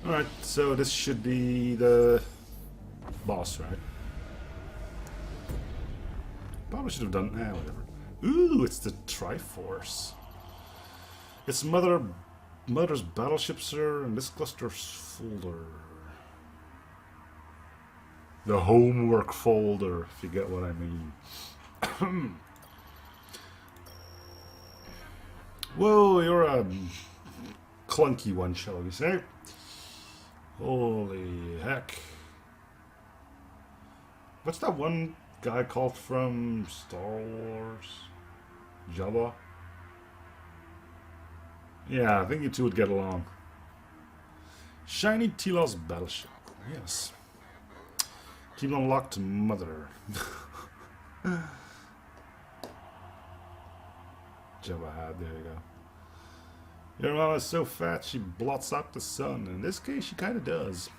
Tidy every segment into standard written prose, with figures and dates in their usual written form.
Alright, so this should be the boss, right? Probably should have done... whatever. Ooh, it's the Triforce. It's Mother's battleship, sir, and this cluster's folder. The homework folder, if you get what I mean. Whoa, you're a clunky one, shall we say. Holy heck. What's that one guy called from Star Wars? Jabba? Yeah, I think you two would get along. Shiny Telos battleship. Yes. Keep unlocked, mother. Jabba hat, there you go. Your mama is so fat she blots out the sun. In this case, she kind of does.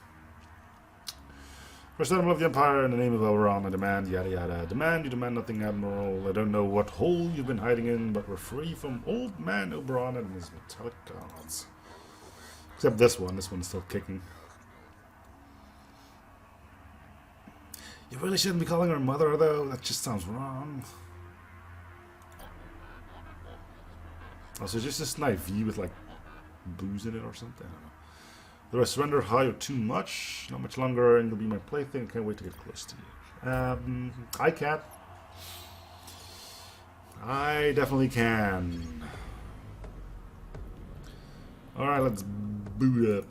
First Admiral of the Empire, in the name of Elrond, I demand yada yada. Demand, you demand nothing, Admiral. I don't know what hole you've been hiding in, but we're free from Old Man Oberon and his metallic gods. Except this one. This one's still kicking. You really shouldn't be calling her mother, though. That just sounds wrong. Oh, so just this IV with, like, booze in it or something? I don't know. Do I surrender high or too much? Not much longer, and you'll be my plaything. Can't wait to get close to you. I can. I definitely can. Alright, let's boot up.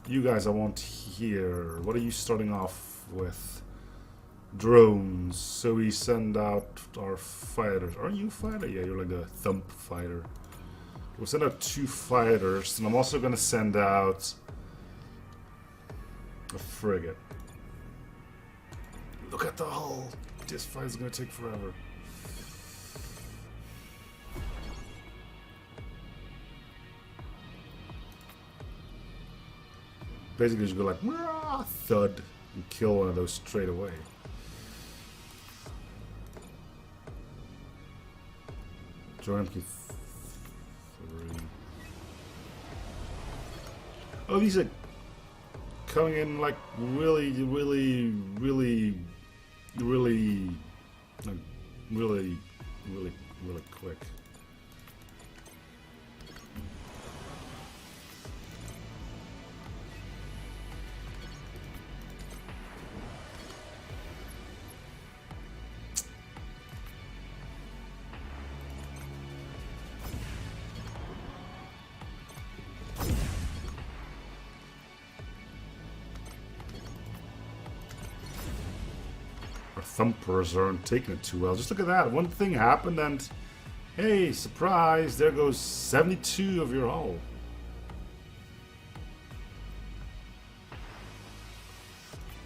You guys I want here. What are you starting off with? Drones. So we send out our fighters. Are you a fighter? Yeah, you're like a thump fighter. We'll send out 2 fighters, and I'm also going to send out a frigate. Look at the hull. This fight is going to take forever. Basically, just go like, "Wah!" Thud, and kill one of those straight away. Join MP3. Oh, these are coming in like really, like, really quick. Thumpers aren't taking it too well. Just look at that. One thing happened and hey, surprise, there goes 72 of your hull.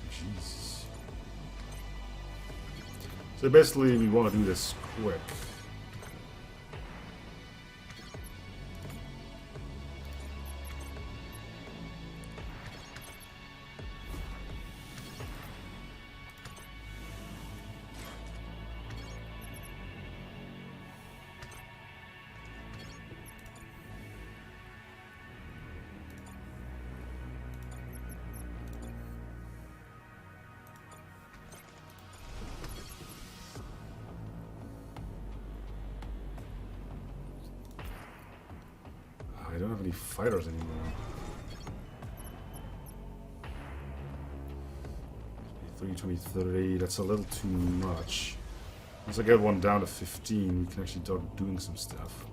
Jesus. So basically we want to do this quick. I don't have any fighters anymore. 323, that's a little too much. Once I get one down to 15, we can actually start doing some stuff.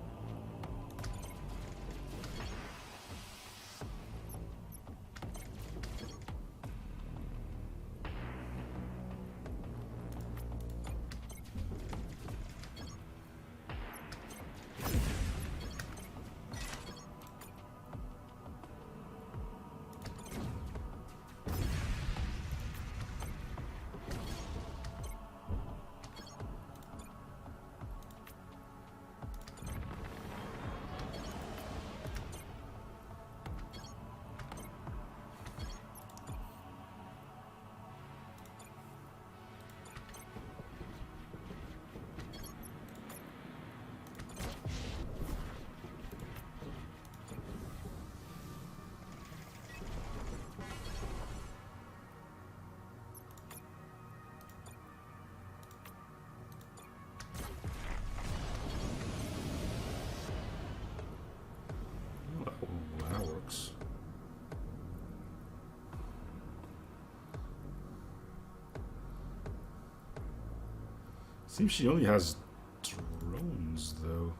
Seems she only has drones, though.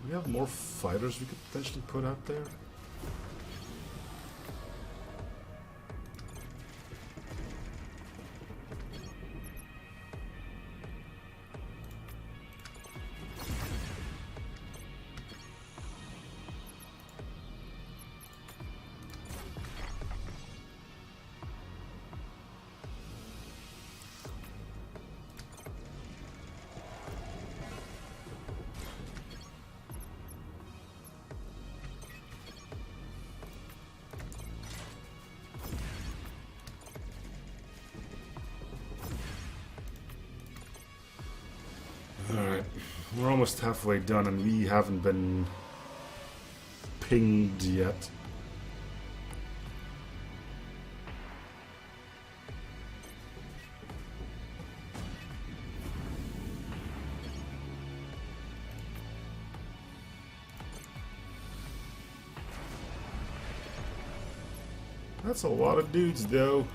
We have more fighters we could potentially put out there. Alright, we're almost halfway done and we haven't been pinged yet. That's a lot of dudes, though.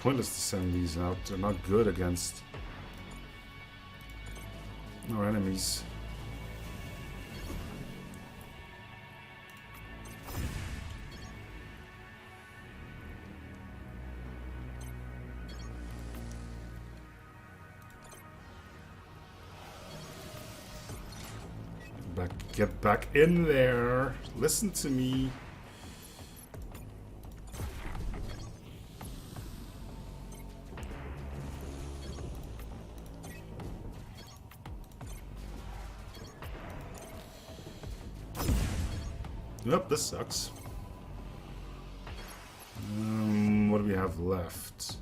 Pointless to send these out. They're not good against our enemies. Get back in there. Listen to me. Yep, this sucks. What do we have left?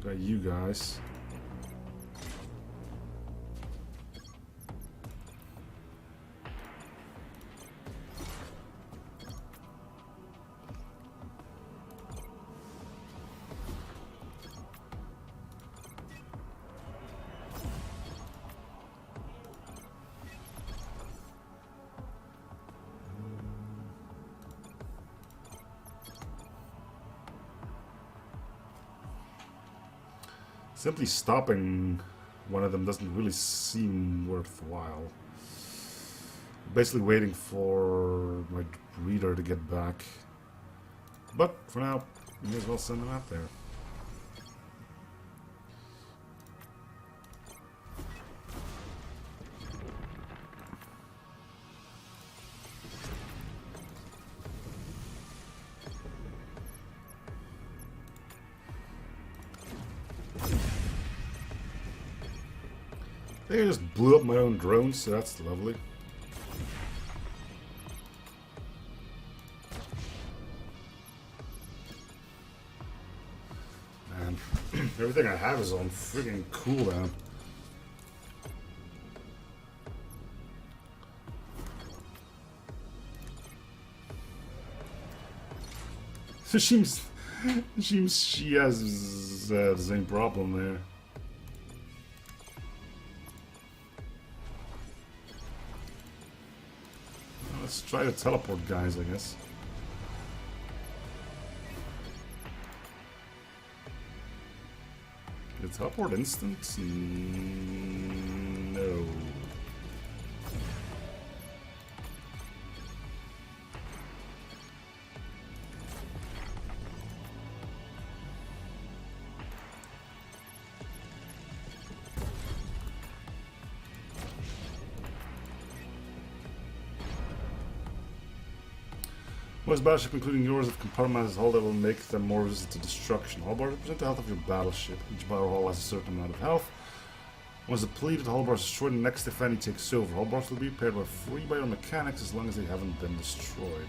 Got you guys. Simply stopping one of them doesn't really seem worthwhile. Basically waiting for my reader to get back. But for now, we may as well send them out there. I think I just blew up my own drone, so that's lovely. Man, everything I have is on friggin' cooldown. So seems she has the same problem there. Let's try to teleport guys, I guess. The teleport instant? No. Most battleship, including yours, have compartmentalized hull that will make them more resistant to destruction. Hull bars represent the health of your battleship. Each battle hull has a certain amount of health. Once depleted, hull bars are destroyed and the next defending takes over. Hull bars will be repaired by free by your mechanics as long as they haven't been destroyed.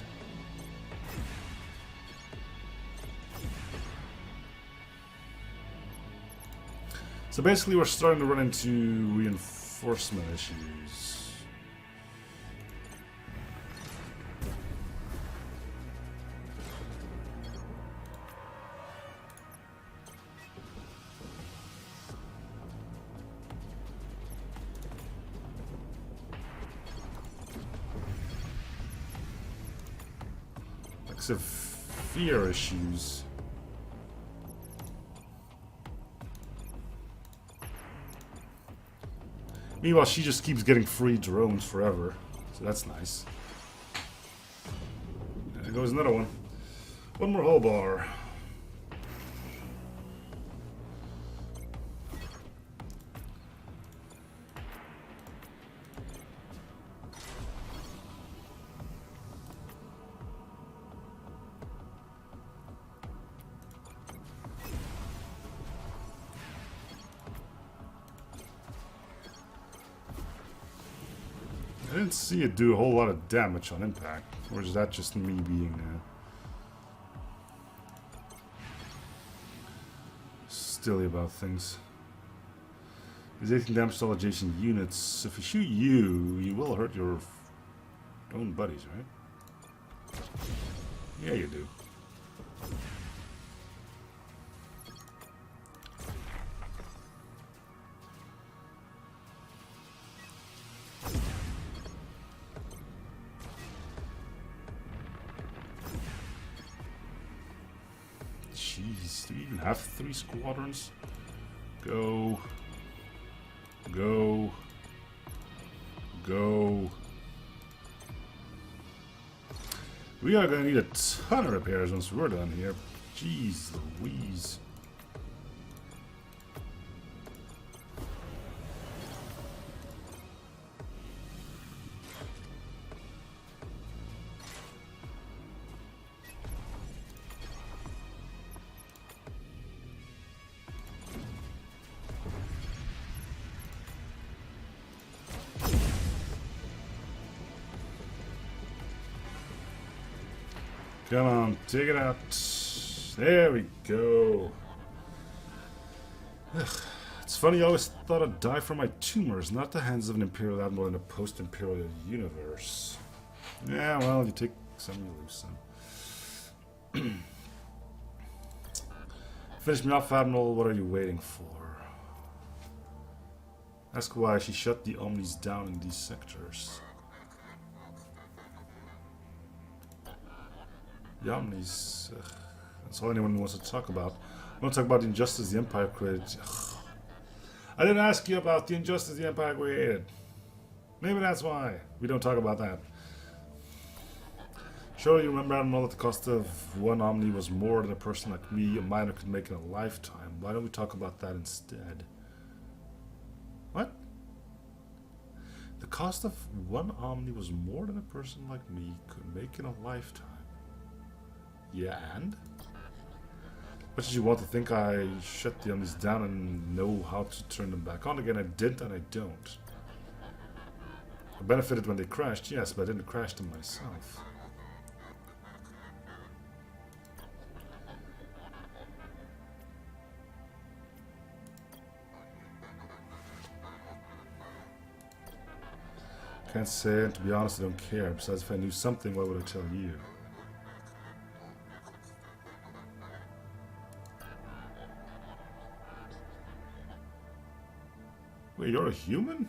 So basically we're starting to run into reinforcement issues. Like severe issues. Meanwhile, she just keeps getting free drones forever. So that's nice. There goes another one. One more hull bar. I didn't see it do a whole lot of damage on impact. Or is that just me being silly about things? Is 18 damage to all adjacent units. If you shoot you, you will hurt your own buddies, right? Yeah, you do. Jeez, do we even have 3 squadrons? Go. Go. Go. We are going to need a ton of repairs once we're done here. Jeez Louise. Come on, take it out. There we go. Ugh. It's funny, I always thought I'd die from my tumors, not the hands of an Imperial Admiral in a post-Imperial universe. Yeah, well, you take some, you lose some. Finish me off, Admiral. What are you waiting for? Ask why she shut the Omnis down in these sectors. The Omnis. That's all anyone wants to talk about. I want to talk about the injustice the Empire created. Ugh. I didn't ask you about the injustice the Empire created. Maybe that's why we don't talk about that. Surely you remember, Admiral, that the cost of one Omni was more than a person like me, a miner, could make in a lifetime. Why don't we talk about that instead? What? The cost of one Omni was more than a person like me could make in a lifetime. Yeah, and? What did you want to think I shut the Omnis down and know how to turn them back on again? I did and I don't. I benefited when they crashed, yes, but I didn't crash them myself. Can't say, and to be honest, I don't care. Besides, if I knew something, why would I tell you? Wait, you're a human?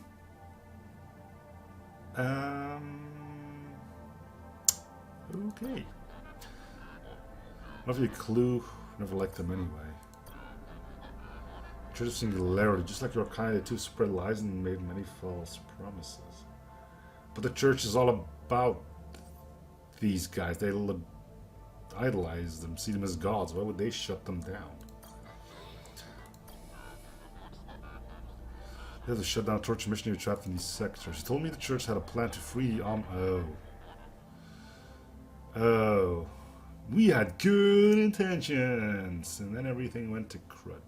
Okay. Not really a clue. Never liked them anyway. Church of Singularity, just like your kind, they too spread lies and made many false promises. But the church is all about these guys. They idolize them, see them as gods. Why would they shut them down? They have to shut down torture missionary trapped in these sectors. He told me the church had a plan to free Oh. We had good intentions, and then everything went to crud.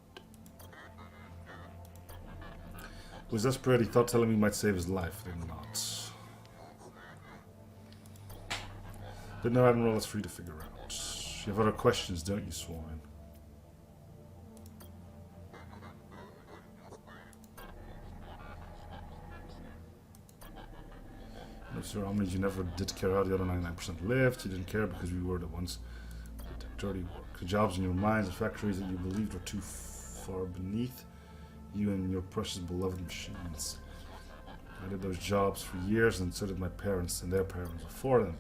Was desperate, he thought telling me might save his life. Did not. But no, Admiral, it's free to figure out. You have other questions, don't you, swine? If your Omnis, you never did care how the other 99% lived. You didn't care because we were the ones that did dirty work. The jobs in your mines and factories that you believed were too far beneath you and your precious beloved machines. I did those jobs for years, and so did my parents and their parents before them.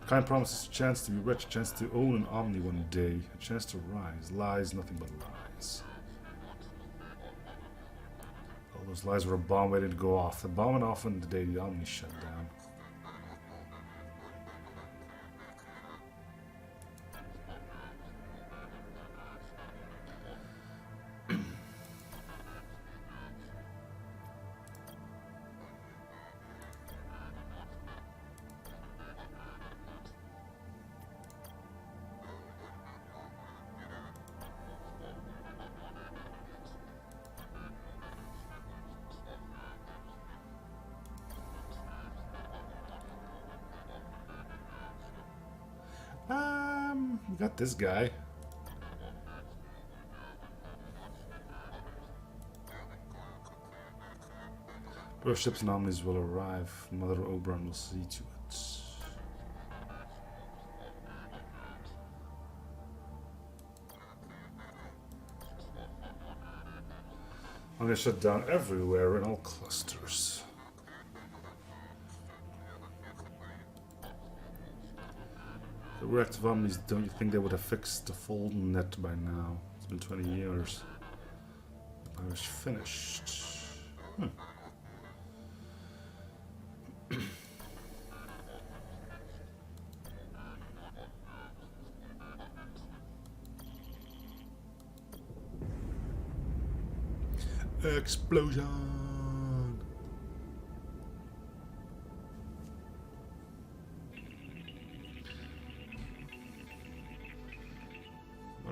Kind promises a chance to be rich, a chance to own an Omni one day, a chance to rise. Lies, nothing but lies. All those lies were a bomb waiting to go off. The bomb went off on the day the Omni shut down. We got this guy. Your ships and Omnis will arrive. Mother Oberon will see to it. I'm gonna shut down everywhere in all clusters. The reactive Omnis, don't you think they would have fixed the fold net by now? It's been 20 years. I was finished. Explosion!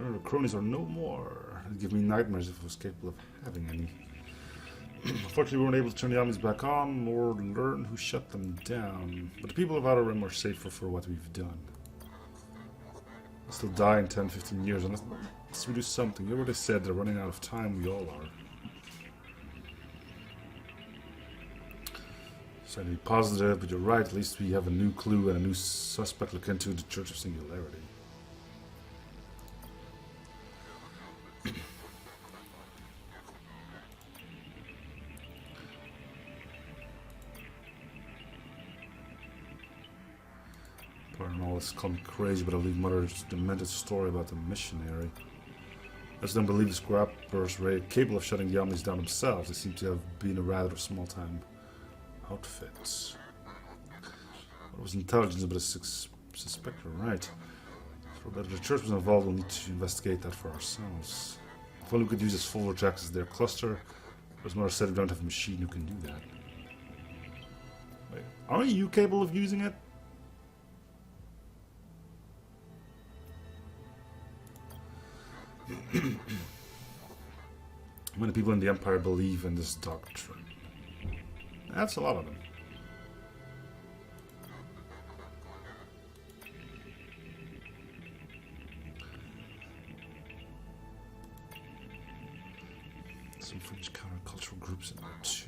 The cronies are no more. It'd give me nightmares if I was capable of having any. Unfortunately, we weren't able to turn the Omnis back on or learn who shut them down. But the people of Outer Rim are safer for what we've done. We'll still die in 10, 15 years unless we do something. You already said they're running out of time. We all are. So to be positive, but you're right. At least we have a new clue and a new suspect look into the Church of Singularity. Pardon all this, call me crazy, but I believe Mother's demented story about the missionary. I just don't believe the scrappers were capable of shutting the Omnis down themselves. They seem to have been a rather small-time outfit. It was intelligence, but I suspect we're right. For that the church was involved, we'll need to investigate that for ourselves. If only we could use this full reject as their cluster. As Mother said, we don't have a machine who can do that. Wait, aren't you capable of using it? Many people in the Empire believe in this doctrine. That's a lot of them. Some fringe countercultural groups in there too.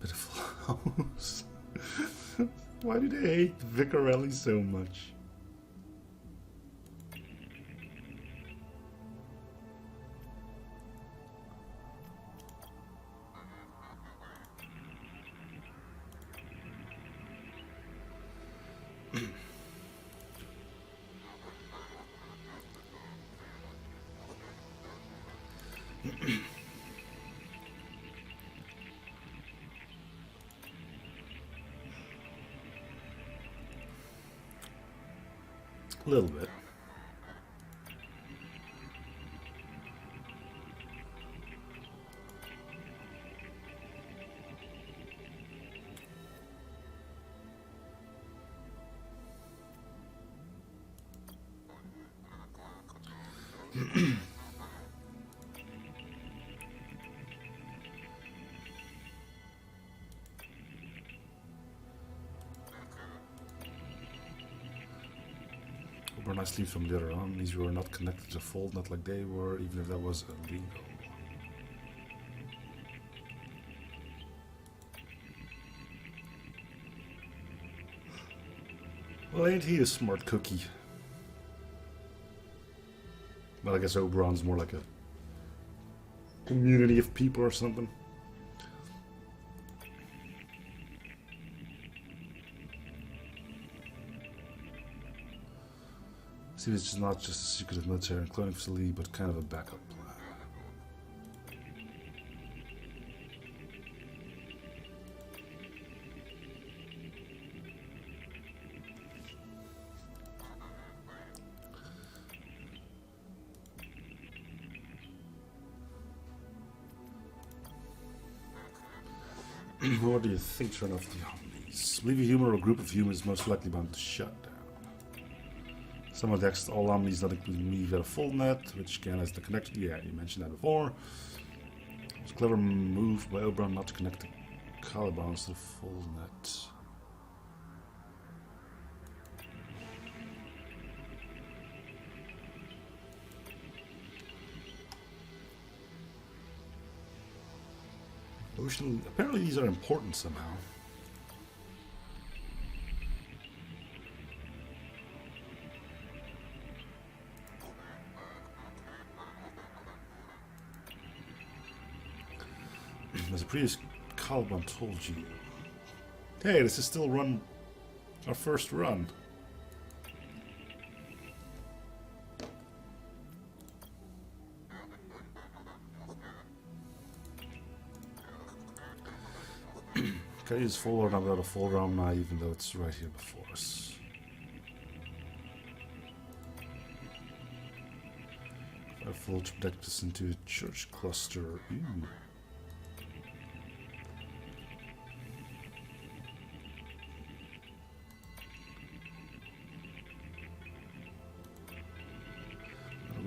Pitiful house. Why do they hate Vicarelli so much? A little bit. We're nicely from the other armies. We were not connected to fold, not like they were, even if that was illegal. Well, ain't he a smart cookie? Well, I guess Oberon's more like a community of people or something. See, it's not just a secretive military and cloning facility, but kind of a backup plan. What do you think, turn off the omnis? Believe a human or a group of humans most likely bound to shut down. Some of the next all omnis not including me via a full net, which again has the connection. Yeah, you mentioned that before. It's a clever move by Oberon not to connect the Calibans to the full net. Apparently these are important somehow. As a previous Caliban told you. Hey, this is still our first run. Can I use full or not without a full round now, even though it's right here before us? If I full to protect us into a church cluster. Ooh.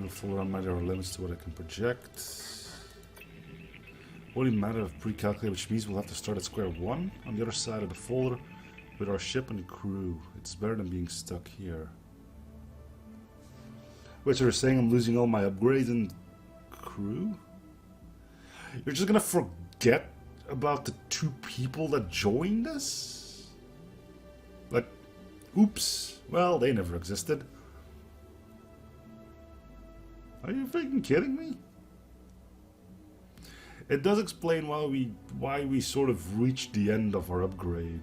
Full round matter or limits to what I can project. Only matter of pre-calculate, which means we'll have to start at square one on the other side of the folder with our ship and crew. It's better than being stuck here. Wait, so you're saying I'm losing all my upgrades and crew? You're just gonna forget about the 2 people that joined us? Like, oops. Well, they never existed. Are you freaking kidding me? It does explain why we sort of reached the end of our upgrade.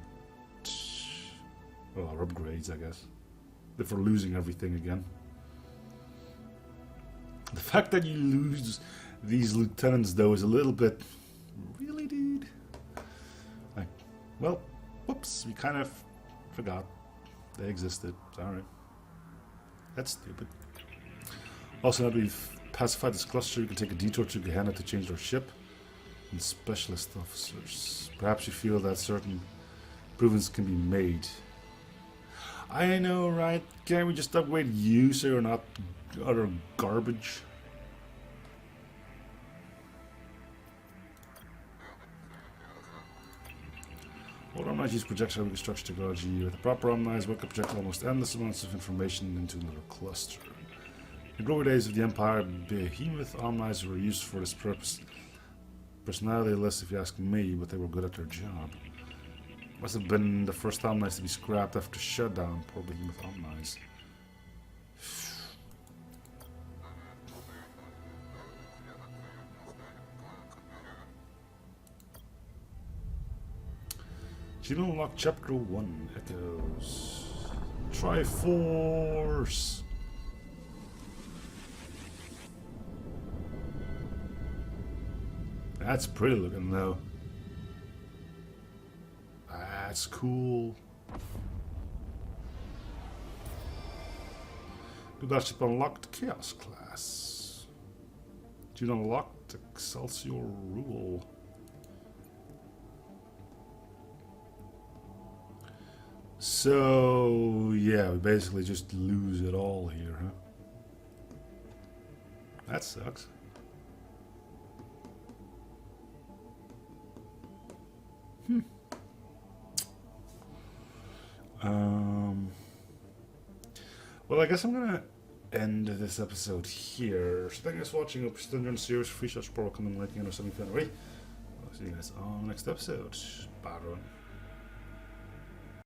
Well, our upgrades, I guess. If we're losing everything again. The fact that you lose these lieutenants, though, is a little bit... Really, dude? Like, well, whoops, we kind of forgot they existed. Sorry. That's stupid. Also, now that we've pacified this cluster, you can take a detour to Gehenna to change our ship and specialist officers. Perhaps you feel that certain improvements can be made. I know, right? Can't we just upgrade you so you're not utter garbage? All Omnize use projectile reconstruction technology. With the proper Omnize, one can project almost endless amounts of information into another cluster. In the glory days of the Empire, behemoth Omnize were used for this purpose. Personality less, if you ask me, but they were good at their job. Must have been the first Omnize to be scrapped after shutdown. Poor behemoth Omnize. Gene unlock chapter 1 echoes. Triforce. That's pretty looking though. That's cool. New battleship unlocked Chaos class. Gene unlocked Excelsior Rule. So, yeah, we basically just lose it all here, huh? That sucks. Well, I guess I'm gonna end this episode here. So thank you guys for watching. Hope you're enjoying the series. Free shots probably coming like, you know, something fun. Right? I'll see you guys on the next episode. Bye, everyone.